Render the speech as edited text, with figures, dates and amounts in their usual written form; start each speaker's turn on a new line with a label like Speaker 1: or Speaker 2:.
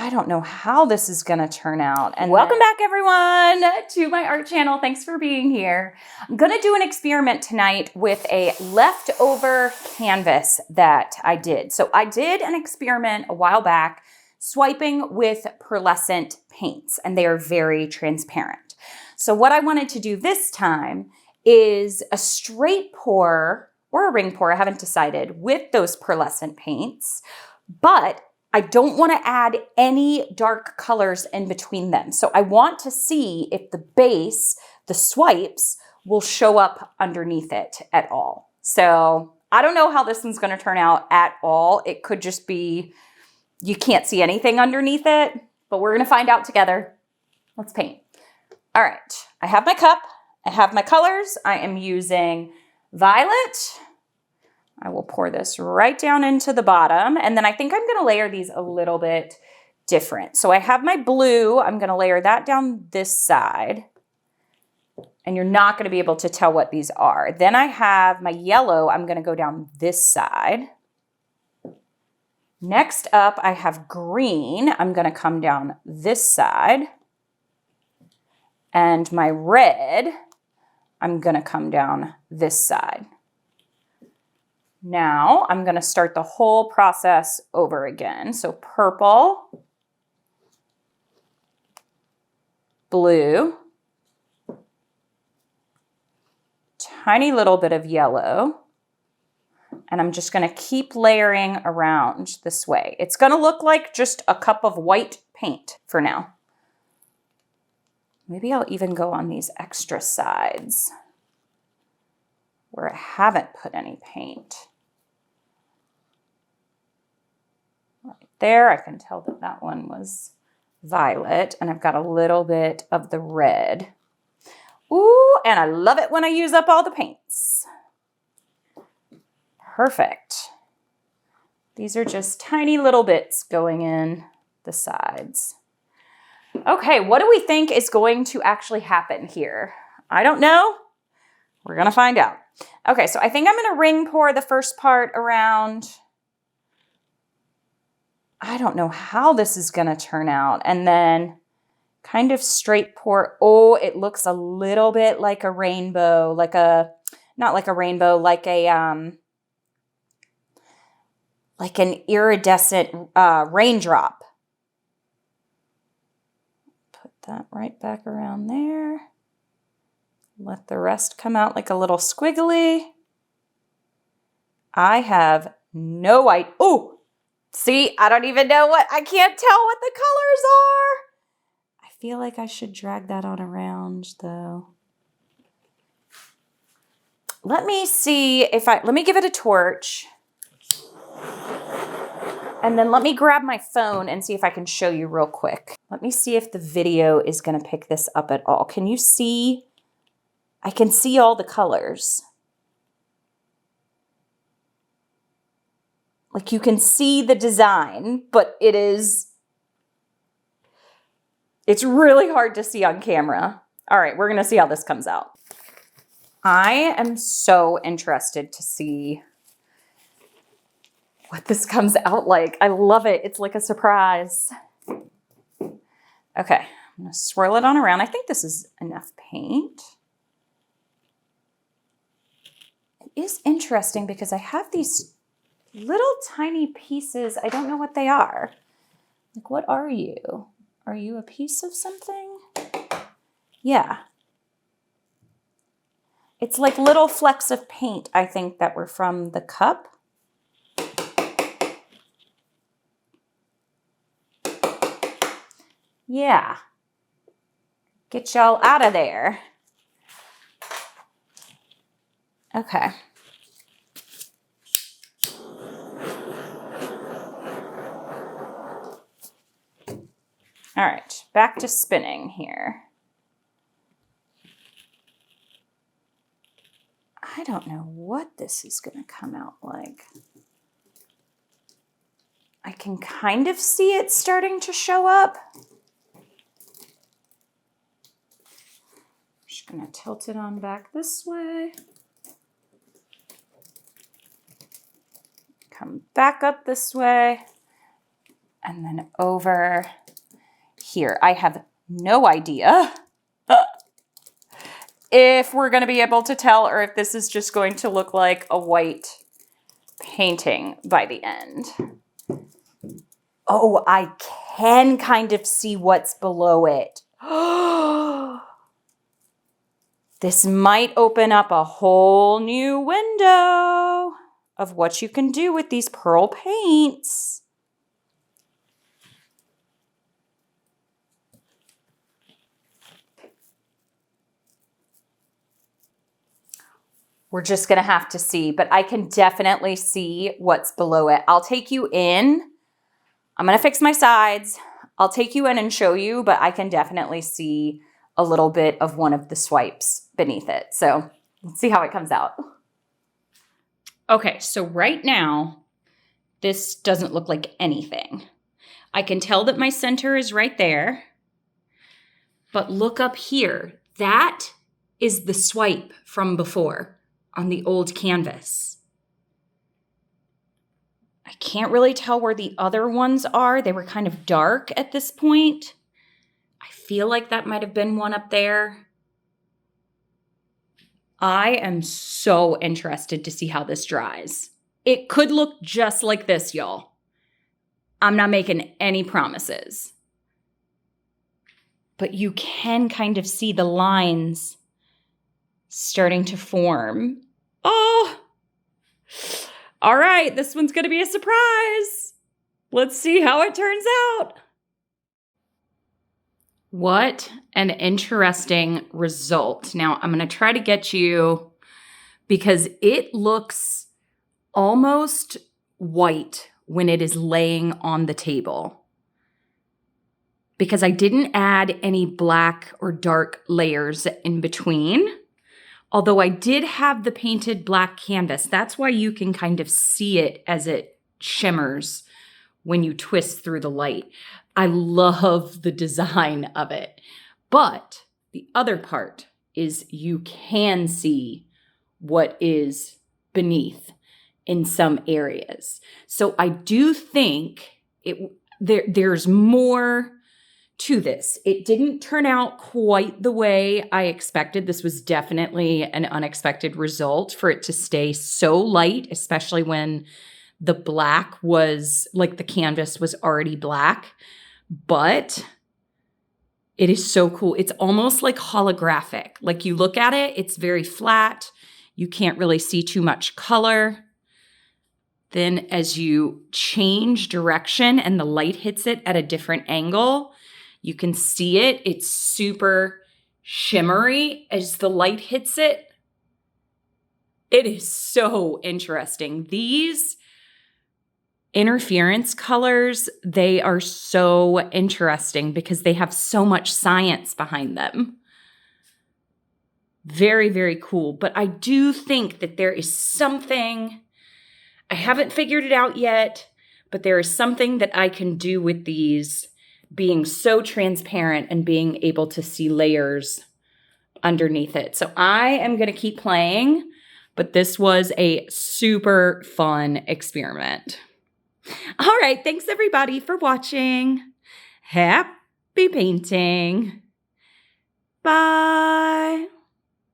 Speaker 1: I don't know how this is going to turn out. And welcome back, everyone, to my art channel. Thanks for being here. I'm going to do an experiment tonight with a leftover canvas that I did. So I did an experiment a while back swiping with pearlescent paints, and they are very transparent. So what I wanted to do this time is a straight pour or a ring pour, I haven't decided, with those pearlescent paints, but I don't want to add any dark colors in between them. So I want to see if the base, the swipes, will show up underneath it at all. So I don't know how this one's going to turn out at all. It could just be you can't see anything underneath it, but we're going to find out together. Let's paint. All right, I have my cup. I have my colors. I am using violet. I will pour this right down into the bottom, and then I think I'm going to layer these a little bit different. So I have my blue. I'm going to layer that down this side, and you're not going to be able to tell what these are. Then I have my yellow. I'm going to go down this side. Next up, I have green. I'm going to come down this side, and my red, I'm going to come down this side. Now I'm going to start the whole process over again. So purple, blue, tiny little bit of yellow, and I'm just going to keep layering around this way. It's going to look like just a cup of white paint for now. Maybe I'll even go on these extra sides where I haven't put any paint. Right there, I can tell that that one was violet, and I've got a little bit of the red. Ooh, and I love it when I use up all the paints. Perfect. These are just tiny little bits going in the sides. Okay, what do we think is going to actually happen here? I don't know. We're gonna find out. Okay, so I think I'm gonna ring pour the first part around. I don't know how this is gonna turn out. And then kind of straight pour. Oh, it looks a little bit like a rainbow, not like a rainbow, like an iridescent raindrop. Put that right back around there. Let the rest come out like a little squiggly. I have no idea. Oh, see, I don't even know I can't tell what the colors are. I feel like I should drag that on around though. Let me see let me give it a torch. And then let me grab my phone and see if I can show you real quick. Let me see if the video is gonna pick this up at all. Can you see? I can see all the colors. Like you can see the design, but it's really hard to see on camera. All right, we're gonna see how this comes out. I am so interested to see what this comes out like. I love it. It's like a surprise. Okay, I'm gonna swirl it on around. I think this is enough paint. Is interesting because I have these little tiny pieces. I don't know what they are. Like, what are you? Are you a piece of something? Yeah. It's like little flecks of paint, I think, that were from the cup. Yeah. Get y'all out of there. Okay. All right, back to spinning here. I don't know what this is going to come out like. I can kind of see it starting to show up. Just going to tilt it on back this way. Come back up this way. and then over here. I have no idea if we're going to be able to tell or if this is just going to look like a white painting by the end. Oh, I can kind of see what's below it. This might open up a whole new window of what you can do with these pearl paints. We're just going to have to see, but I can definitely see what's below it. I'll take you in. I'm going to fix my sides. I'll take you in and show you, but I can definitely see a little bit of one of the swipes beneath it. So let's see how it comes out. Okay, so right now, this doesn't look like anything. I can tell that my center is right there, but look up here. That is the swipe from before on the old canvas. I can't really tell where the other ones are. They were kind of dark at this point. I feel like that might have been one up there. I am so interested to see how this dries. It could look just like this, y'all. I'm not making any promises. But you can kind of see the lines starting to form. Oh! All right, this one's going to be a surprise. Let's see how it turns out. What an interesting result. Now, I'm going to try to get you, because it looks almost white when it is laying on the table. Because I didn't add any black or dark layers in between. Although I did have the painted black canvas. That's why you can kind of see it as it shimmers when you twist through the light. I love the design of it. But the other part is you can see what is beneath in some areas. So I do think there's more to this. It didn't turn out quite the way I expected. This was definitely an unexpected result for it to stay so light, especially when the black was, like the canvas was already black. But it is so cool. It's almost like holographic. Like you look at it, it's very flat. You can't really see too much color. Then as you change direction and the light hits it at a different angle, you can see it. It's super shimmery as the light hits it. It is so interesting. These interference colors, they are so interesting because they have so much science behind them. Very, very cool. But I do think that there is something, I haven't figured it out yet, but there is something that I can do with these being so transparent and being able to see layers underneath it. So I am going to keep playing, but this was a super fun experiment. All right, thanks everybody for watching. Happy painting. Bye.